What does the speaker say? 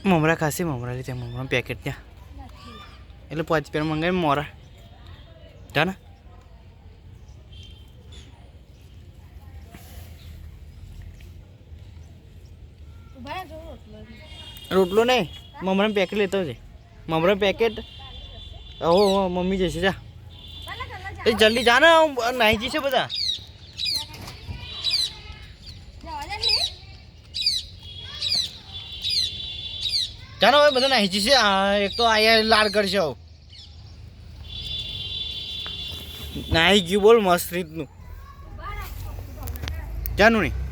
મમરા ખાસી મમરા લીધે મમરા પેકેટ ત્યાં એટલે 5 રૂપિયા મંગાવી મોરા જા ને રોટલો નહીં મમરા પેકેટ લેતો છે મમરા પેકેટ ઓહો મમ્મી જશે જા એ જલ્દી જા ને નાહી જશે બધા ચાલો હવે બધા નાહી જશે એક તો આયા લાડ કરશે હવે નાહી ગયું બોલ મસ્ત રીતનું જાનું નહીં